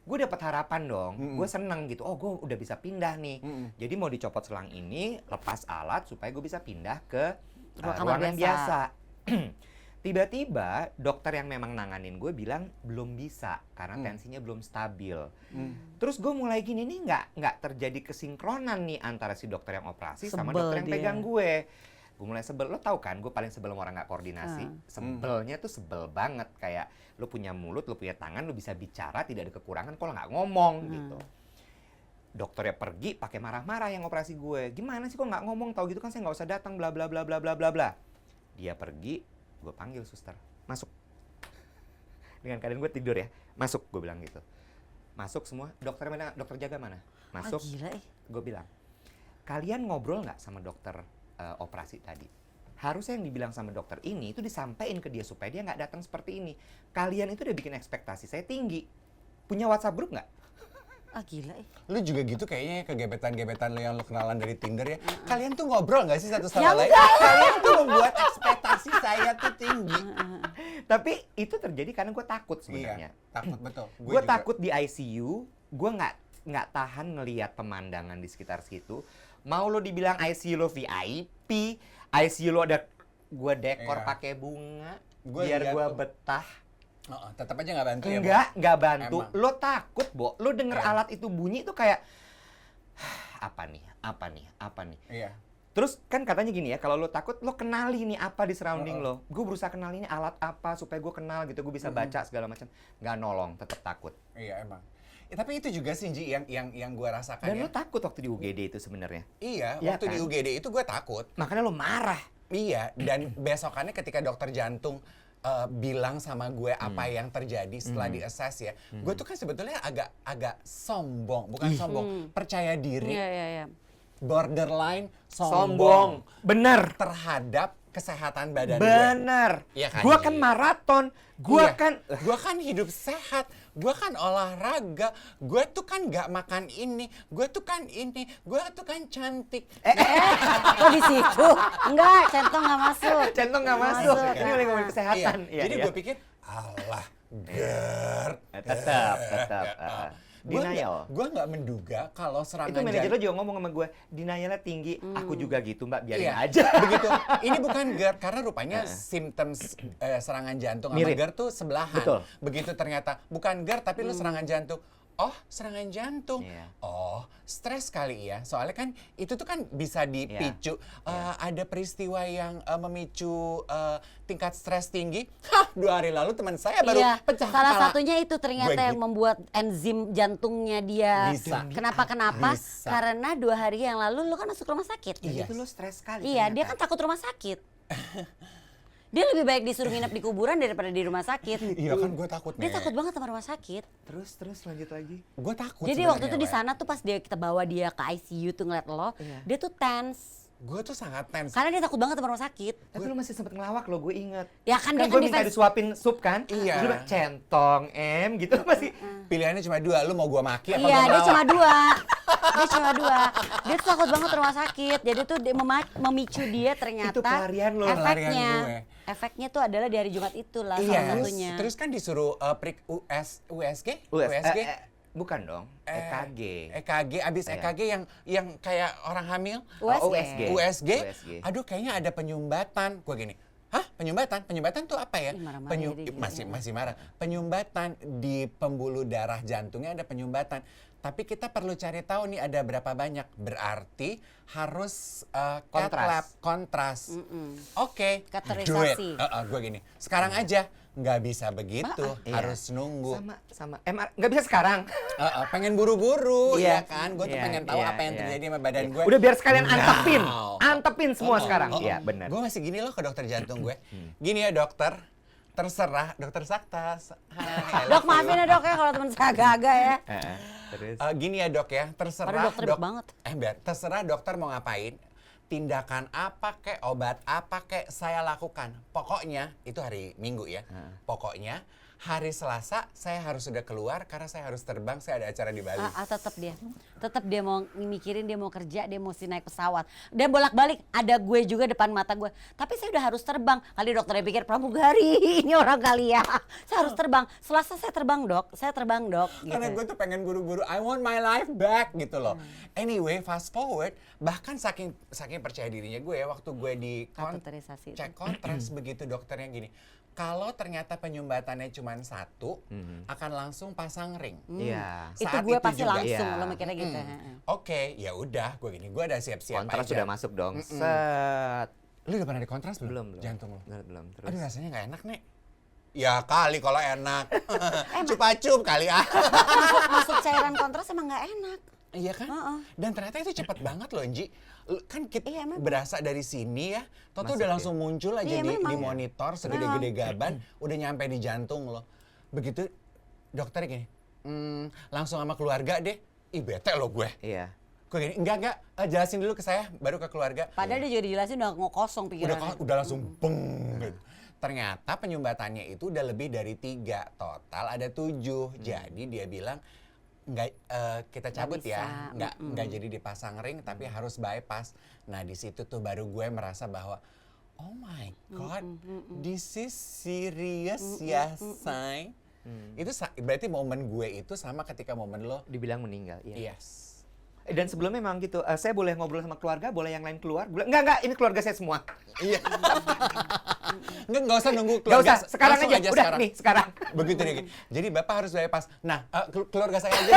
Gue dapat harapan dong, gue seneng gitu. Oh, gue udah bisa pindah nih. Jadi mau dicopot selang ini, lepas alat supaya gue bisa pindah ke ruangan biasa. Tiba-tiba dokter yang memang nanganin gue bilang belum bisa karena tensinya belum stabil. Terus gue mulai gini nih nggak terjadi kesinkronan nih antara si dokter yang operasi sama dokter yang pegang gue. Gue mulai sebel, lo tau kan gue paling sebel sama orang nggak koordinasi. Sebelnya tuh sebel banget, kayak lo punya mulut, lo punya tangan, lo bisa bicara, tidak ada kekurangan kalau nggak ngomong gitu. Dokternya pergi pakai marah-marah yang operasi gue. Gimana sih kok nggak ngomong, tau gitu kan saya nggak usah datang, bla bla bla bla bla bla bla. Dia pergi, gue panggil suster, masuk. Dengan keadaan gue tidur ya, masuk gue bilang gitu. Masuk semua, dokter mana, dokter jaga mana? Masuk, gue bilang, kalian ngobrol nggak sama dokter operasi tadi? Harusnya yang dibilang sama dokter ini itu disampaikan ke dia supaya dia nggak datang seperti ini. Kalian itu udah bikin ekspektasi saya tinggi. Punya WhatsApp group nggak? Gila. Lu juga gitu kayaknya gebetan-gebetan lu yang lu kenalan dari Tinder ya. Kalian tuh ngobrol nggak sih satu Ya sama lain? Kalian tuh membuat ekspektasi saya tuh tinggi. Tapi itu terjadi karena gue takut sebenarnya. Iya, takut betul. Gue takut di ICU, gue nggak tahan ngelihat pemandangan di sekitar situ. Mau lo dibilang ICU lo VIP, ICU lo ada gue dekor pakai bunga, biar gue betah. Tetap aja nggak bantu ya, Nggak bantu. Emang. Lo takut, Bo. Lo denger alat itu bunyi tuh kayak, apa nih? Iya. Terus kan katanya gini ya, kalau lo takut, lo kenali nih apa di surrounding lo. Gue berusaha kenali ini alat apa supaya gue kenal gitu, gue bisa baca segala macam. Nggak nolong, tetap takut. Iya emang. Tapi itu juga sih Ji yang gue rasakan. Dan ya. lo takut waktu di UGD itu sebenarnya. Iya, Ya waktu kan? di UGD itu gue takut. Makanya lo marah. Iya, dan besokannya ketika dokter jantung bilang sama gue apa yang terjadi setelah di-assess ya, gue tuh kan sebetulnya agak sombong, bukan sombong, percaya diri, Iya. borderline Sombong. Bener. terhadap kesehatan badan gue. Bener. Iya kan, Gue Ji? kan maraton. Gue Iya, kan... gue kan hidup sehat, gue kan olahraga, gue tuh kan nggak makan ini, gue tuh kan cantik. Kok di situ? Enggak, centong nggak masuk. Centong nggak masuk. Masuk. Ini lagi ngomongin kesehatan. Iya, jadi gue pikir, alah, ger. Tetap. Denial. Gue nggak menduga kalau serangan Itu manajer lo juga ngomong sama gue, denialnya tinggi. Aku juga gitu, Mbak, biarin Iya, aja. begitu. Ini bukan GERD karena rupanya symptoms serangan jantung sama Mirip. GERD tuh sebelahan. Betul. Begitu ternyata bukan GERD tapi lu serangan jantung. Oh, serangan jantung. Iya. Oh, stres kali ya. Soalnya kan itu tuh kan bisa dipicu. Ada peristiwa yang memicu tingkat stres tinggi. Hah, 2 hari lalu teman saya baru pecah Salah kepala. satunya itu ternyata Gue yang gitu. membuat enzim jantungnya dia Bisa. kenapa? Bisa. Karena 2 hari yang lalu lu kan masuk rumah sakit. Iya. Itu lo stres sekali. Iya, dia ternyata. kan takut rumah sakit. Dia lebih baik disuruh nginep di kuburan daripada di rumah sakit. Iya kan gue takut Dia takut banget sama rumah sakit. Terus lanjut lagi. Gue takut. Jadi waktu itu di sebenarnya, sana tuh pas kita bawa dia ke ICU tuh ngeliat lo, dia tuh tense. Gue tuh sangat tense. Karena dia takut banget sama rumah sakit. Tapi lo masih sempet ngelawak lo, gue inget. Ya kan dia kan gue minta defense. disuapin sup kan. Iya. Terus dia bilang, centong, gitu masih. Pilihannya cuma 2, lu mau gue maki apa Iya, gua dia ngelawak? cuma 2. Dia cuma 2. Dia tuh takut banget rumah sakit. Jadi tuh dia memicu dia ternyata. Itu pelarian lo. Efeknya. Pelarian gue. Efeknya tuh adalah di hari Jumat itulah Iya, salah satunya. terus kan disuruh prik USG? Bukan dong, EKG. EKG, abis Iya. EKG yang kayak orang hamil. USG. USG. USG. Aduh, kayaknya ada penyumbatan. Gua gini, hah, penyumbatan? Penyumbatan tuh apa ya? Ih, marah-marah jadi gitu. Masih marah. Penyumbatan di pembuluh darah jantungnya ada penyumbatan. Tapi kita perlu cari tahu nih ada berapa banyak. Berarti harus cath lab, kontras. Oke, Kateterisasi. do it. Gue gini, sekarang aja. Nggak bisa begitu, Iya. harus nunggu. Sama MR, nggak bisa sekarang. Pengen buru-buru, Iya. ya kan? Gue tuh Iya, pengen tahu iya, apa yang iya. terjadi sama badan gue. Udah biar sekalian antepin. Now. Antepin semua sekarang. Iya, benar. Gue masih gini loh ke dokter jantung gue. Gini ya dokter, terserah dokter Saktas. Hai, I Dok, love maafin you. ya dok ya kalau temen saya agak-agak ya. Terus Gini ya dok ya, terserah Padahal dokter ribet banget. terserah dokter mau ngapain. Tindakan apa kek, obat apa kek saya lakukan. Pokoknya, itu hari Minggu ya. Pokoknya hari Selasa saya harus sudah keluar karena saya harus terbang, saya ada acara di Bali. Tetap dia mau mikirin, dia mau kerja, dia mesti naik pesawat. Dia bolak-balik, ada gue juga depan mata gue. Tapi saya udah harus terbang. Kali dokternya pikir pramugari ini orang kali ya. Saya harus terbang. Selasa saya terbang dok. Gitu. Karena gue tuh pengen buru-buru, I want my life back gitu loh. Anyway, fast forward, bahkan saking percaya dirinya gue ya, waktu gue di Kateterisasi itu. cek kontras begitu dokternya gini, kalau ternyata penyumbatannya cuma 1, akan langsung pasang ring. Iya. Itu Saat gue itu pasti juga. langsung Iya. lo mikirnya gitu. Oke, ya udah, gue ada siap-siap Kontras aja. sudah masuk dong. Set. Lu udah pernah di kontras belum? Belum. Jantung lu. Belum. Terus. Aduh rasanya nggak enak nih. Ya kali kalau enak. Cupa-cup kali ah. Masuk cairan kontras emang nggak enak. Iya kan? Dan ternyata itu cepat banget loh, Nji. Kan kita Iya, memang. berasa dari sini ya, Masuk Toto udah ya? langsung muncul aja Iya, di memang. monitor segede-gede gaban, udah nyampe di jantung loh. Begitu dokter gini, langsung sama keluarga deh. Ih bete loh gue. Iya. Gue gini, enggak, jelasin dulu ke saya, baru ke keluarga. Padahal dia juga dijelasin udah ngokosong pikirannya. Udah langsung beng gitu. Ternyata penyumbatannya itu udah lebih dari 3, total ada 7. Jadi dia bilang nggak kita cabut ya, bisa. nggak jadi dipasang ring tapi harus bypass. Nah di situ tuh baru gue merasa bahwa oh my god, this is serious ya say. Itu berarti momen gue itu sama ketika momen lo. Dibilang meninggal. Iya. Yes. Dan sebelumnya memang gitu, saya boleh ngobrol sama keluarga, boleh yang lain keluar? Enggak, ini keluarga saya semua. Iya. Nggak usah nunggu Nggak keluarga. usah, sekarang langsung aja. Udah, nih, sekarang. Begitu deh. Jadi Bapak harus bypass. Nah, keluarga saya aja.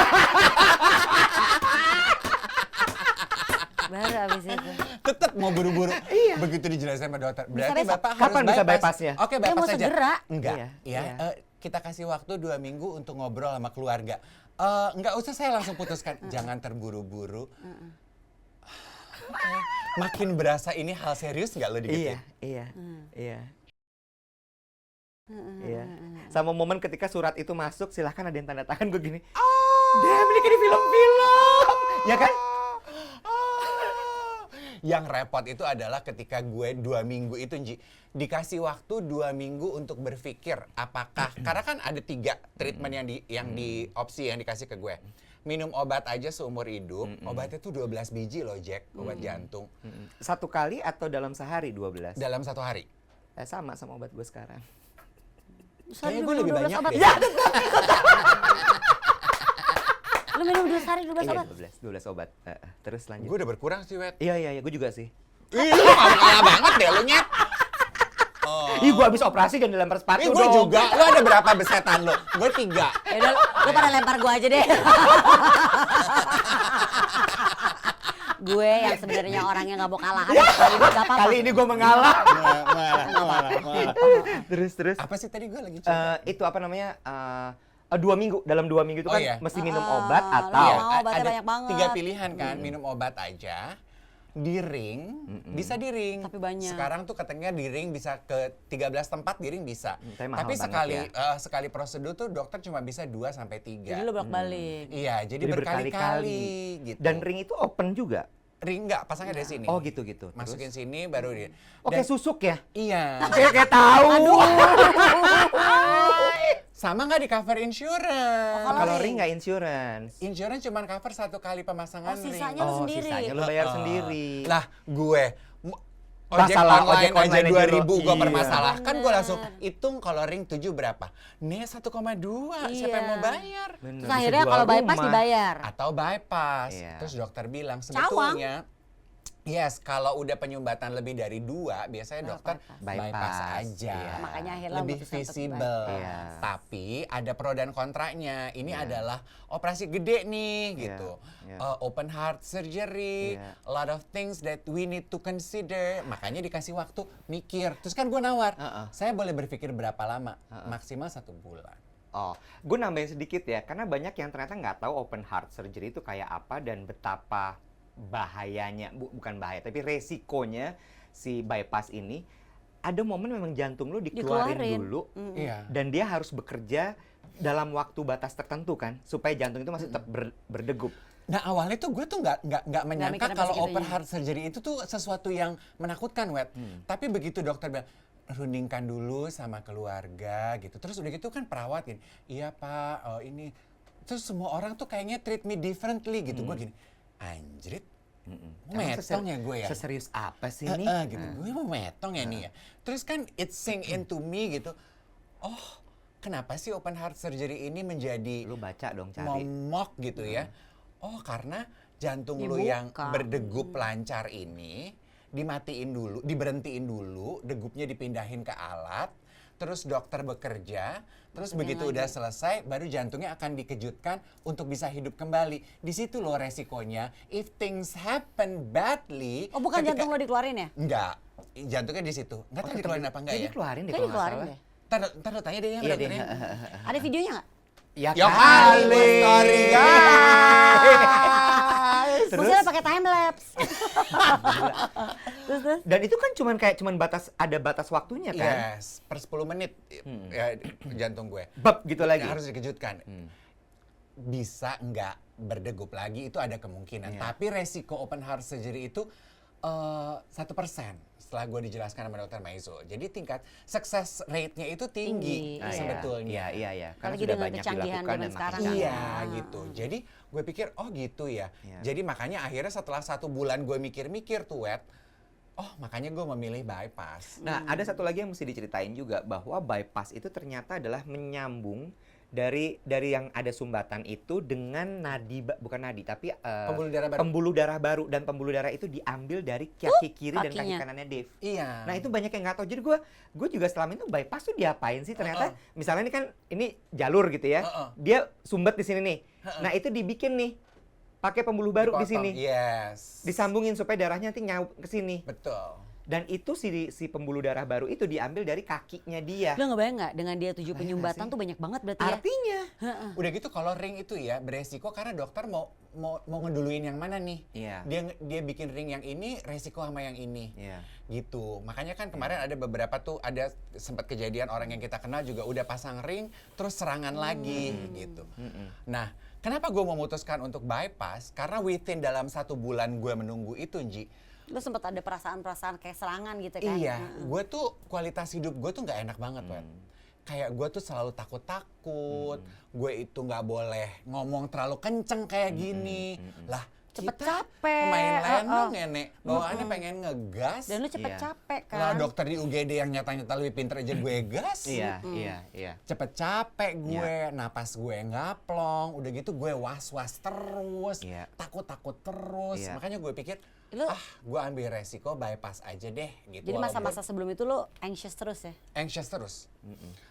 Baru abis itu. Tetap mau buru-buru. Iya. Begitu dijelasin sama dokter. Berarti besok. Bapak harus Kapan bisa bypassnya? Oke, Dia bypass mau saja. segera. Enggak. Iya, Ya, iya. kita kasih waktu 2 minggu untuk ngobrol sama keluarga. Enggak usah saya langsung putuskan. Jangan terburu-buru. Oke. Makin berasa ini hal serius nggak lo digituin? Iya. Iya. Sama momen ketika surat itu masuk, silahkan ada yang tanda tangan gue gini. Damn, ini kayak di film-film. Ya kan? Yang repot itu adalah ketika gue 2 minggu itu, Nji, dikasih waktu 2 minggu untuk berpikir apakah, karena kan ada 3 treatment yang di opsi yang dikasih ke gue. Minum obat aja seumur hidup, obatnya tuh 12 biji loh Jack, obat jantung. 1 kali atau dalam sehari 12? Dalam 1 hari. Sama obat gue sekarang. Kayaknya gue lebih banyak deh. Ya, lu minum 2 hari 12 Iya, obat. 12 obat. Terus lanjut. Gue udah berkurang sih, Wet. Iya, gue juga sih. Ih, lu gak kalah banget deh lu, Nyet. Ih, gue habis operasi dan dilempar sepatu Ih, gue dong. juga. Lu ada berapa besetan lu? Gue 3. Yaudah, lu pada lempar gua aja deh. Gue yang sebenarnya orang yang gak mau kalah. Kali ini gak apa-apa. Kali ini gue mengalah. Malah. Terus. Apa sih tadi gue lagi Itu apa namanya? 2 minggu. Dalam 2 minggu itu Oh, kan iya. mesti minum obat lu atau mau obatnya banyak banget. 3 pilihan kan, minum obat aja, di ring, bisa di ring. Tapi banyak. Sekarang tuh katanya di ring bisa ke 13 tempat di ring bisa. Tapi mahal Tapi banget sekali prosedur tuh dokter cuma bisa 2 sampai 3. Jadi lu bolak-balik. Iya, jadi Jadi berkali-kali gitu. Dan ring itu open juga. ring enggak, pasangnya dari sini. Oh gitu. Masukin sini baru di. Oke, susuk ya? Iya. Kayak tahu. Sama nggak di cover insurance? Kalau ring nggak insurance. Insurance cuma cover 1 kali pemasangan ring. Sisanya lu sendiri. Sisanya lu bayar sendiri. Lah, gue ojek Masalah online ojek aja online aja 2.000 gue iya. permasalahkan, gue langsung hitung kalau ring 7 berapa. Nih 1,2, siapa yang mau bayar? Bener, Terus bisa akhirnya jual kalau bypass rumah. dibayar. Atau bypass. Iya. Terus dokter bilang sebetulnya yes, kalau udah penyumbatan lebih dari 2, biasanya dokter bypass Bypass, aja. iya. Makanya akhirnya lebih memutuskan untuk visible. bypass. Iya. Tapi ada pro dan kontranya. Ini Iya. adalah operasi gede nih Iya, gitu. iya. Open heart surgery, Iya. a lot of things that we need to consider. Makanya dikasih waktu mikir. Terus kan gue nawar, saya boleh berpikir berapa lama? Maksimal 1 bulan. Oh, gue nambahin sedikit ya, karena banyak yang ternyata nggak tahu open heart surgery itu kayak apa dan betapa bahayanya, bukan bahaya, tapi resikonya si bypass ini. Ada momen memang jantung lu dikeluarin dulu, Iya. dan dia harus bekerja dalam waktu batas tertentu kan, supaya jantung itu masih tetap berdegup. Nah awalnya tuh gue tuh nggak menyangka mikir kalau sampai open segitunya. heart surgery itu tuh sesuatu yang menakutkan, Wet. Tapi begitu dokter bilang, rundingkan dulu sama keluarga gitu. Terus udah gitu kan perawat gini, iya Pak, ini. Terus semua orang tuh kayaknya treat me differently gitu. Gue gini, anjrit, metong ya gue ya? Seserius apa sih ini? Gitu. Gue mau metong ya nih ya. Terus kan it sink into me gitu. Oh, kenapa sih open heart surgery ini menjadi Lu baca dong, cari. momok gitu ya? Oh, karena jantung lu Dibuka. yang berdegup lancar ini diberhentiin dulu, degupnya dipindahin ke alat, terus dokter bekerja, terus begitu udah selesai, baru jantungnya akan dikejutkan untuk bisa hidup kembali. Di situ loh resikonya, if things happen badly. Oh bukan jantung lo dikeluarin ya? Enggak, jantungnya di situ. Enggak tahu dikeluarin apa enggak Jadi ya? dikeluarin deh Kayaknya kalau nggak dikeluarin salah. deh. Ntar lo tanya deh ya Iya deh. dokternya. Ada videonya nggak? Ya Ya kali, story guys. Maksudnya pakai time lapse. Terus. Dan itu kan cuman ada batas waktunya kan? Yes, per 10 menit ya, jantung gue. Bab gitu lagi. Harus dikejutkan. Bisa nggak berdegup lagi itu ada kemungkinan. Tapi resiko open heart surgery itu 1% setelah gue dijelaskan sama dokter Maizo. Jadi tingkat sukses rate-nya itu tinggi Tinggi. sebetulnya. Iya. Karena Apalagi sudah dengan banyak kecanggihan dilakukan zaman dan sekarang makin kan. Iya Ah. gitu. Jadi gue pikir oh gitu ya. Iya. Jadi makanya akhirnya setelah 1 bulan gue mikir-mikir tuh Wet. Oh makanya gue memilih bypass. Nah, ada satu lagi yang mesti diceritain juga bahwa bypass itu ternyata adalah menyambung dari yang ada sumbatan itu dengan bukan nadi tapi Pembuluh darah baru. pembuluh darah baru, dan pembuluh darah itu diambil dari kaki kiri dan kaki kakinya. kanannya Dave. Iya. Nah itu banyak yang nggak tahu. Jadi gue juga selama itu bypass tuh diapain sih? Ternyata misalnya ini jalur gitu ya, dia sumbat di sini nih. Nah itu dibikin nih pakai pembuluh baru di Dipotong. sini, Yes. disambungin supaya darahnya nanti nyaup ke sini. Betul. Dan itu si pembuluh darah baru itu diambil dari kakinya dia. Lo ngebayang nggak dengan dia 7 Bayang penyumbatan nggak sih? tuh banyak banget berarti ya? Artinya, Udah gitu kalau ring itu ya beresiko karena dokter mau ngeduluin yang mana nih. Iya. Dia bikin ring yang ini resiko sama yang ini. Iya. Gitu. Makanya kan kemarin ada beberapa tuh ada sempat kejadian orang yang kita kenal juga udah pasang ring terus serangan lagi gitu. Nah, kenapa gue memutuskan untuk bypass? Karena within dalam 1 bulan gue menunggu itu, Nji. Lo sempat ada perasaan-perasaan kayak serangan gitu kan? Iya, gue tuh kualitas hidup gue tuh nggak enak banget, Wet. Kayak gue tuh selalu takut-takut, gue itu nggak boleh ngomong terlalu kenceng kayak gini. Lah, Cepet kita capek. pemain lenong ya, Nek. Bawaannya pengen ngegas. Dan lo cepet Iya. capek kan? Lah dokter di UGD yang nyata-nyata lebih pinter aja gue gas. Iya. Cepet capek gue, napas gue ngaplong, udah gitu gue was-was terus, Iya. takut-takut terus. Iya. Makanya gue pikir, Lu- gue ambil resiko bypass aja deh gitu. Jadi Walaupun masa-masa sebelum itu lo anxious terus ya? anxious terus.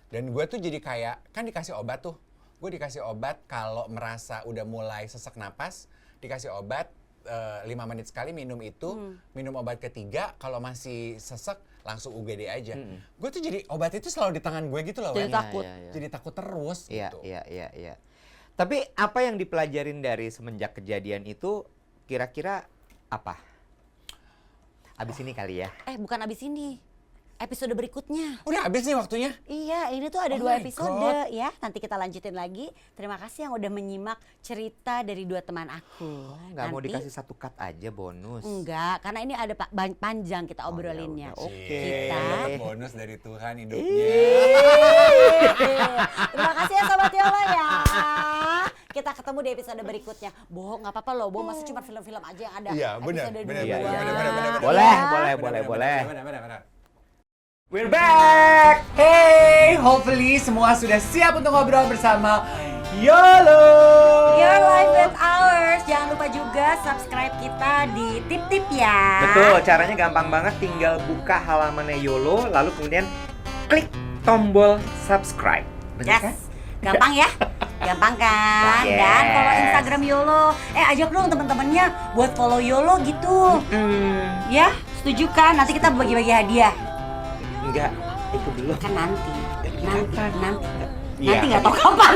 Dan gue tuh jadi kayak, kan dikasih obat tuh. Gue dikasih obat kalau merasa udah mulai sesak napas, dikasih obat 5 menit sekali minum itu, minum obat ketiga, kalau masih sesek langsung UGD aja. Gue tuh jadi obat itu selalu di tangan gue gitu loh. Jadi Wen. takut. Jadi takut terus Iya, gitu. iya. Tapi apa yang dipelajarin dari semenjak kejadian itu kira-kira apa? Abis ini kali ya. Bukan abis ini. Episode berikutnya. Udah habis nih waktunya. Iya, ini tuh ada Oh 2 my episode God. ya. Nanti kita lanjutin lagi. Terima kasih yang udah menyimak cerita dari 2 teman aku. Nggak mau Nanti- dikasih 1 cut aja bonus. Enggak, karena ini ada panjang kita obrolinnya. ya udah. Oke. Kita. Dapat bonus dari Tuhan hidupnya. Terima kasih ya Sobat Yolo ya. Kita ketemu di episode berikutnya. Bohong, nggak apa-apa loh. Bohong masih cuma film-film aja yang ada. Iya, benar, Episode benar, dua. benar. Boleh, Ya. boleh. Benar. We're back! Hey, hopefully semua sudah siap untuk ngobrol bersama YOLO. Your life with ours. Jangan lupa juga subscribe kita di Tip-Tip ya. Betul, caranya gampang banget. Tinggal buka halamannya YOLO, lalu kemudian klik tombol subscribe. Bener kan? Yes. Gampang ya? Gampang kan? Yes. Dan follow Instagram YOLO. Ajak dong teman-temannya buat follow YOLO gitu. Ya, setuju kan? Nanti kita bagi-bagi hadiah. Enggak, itu belum. Kan nanti. Kapan? Nanti Iya. nggak tahu kapan.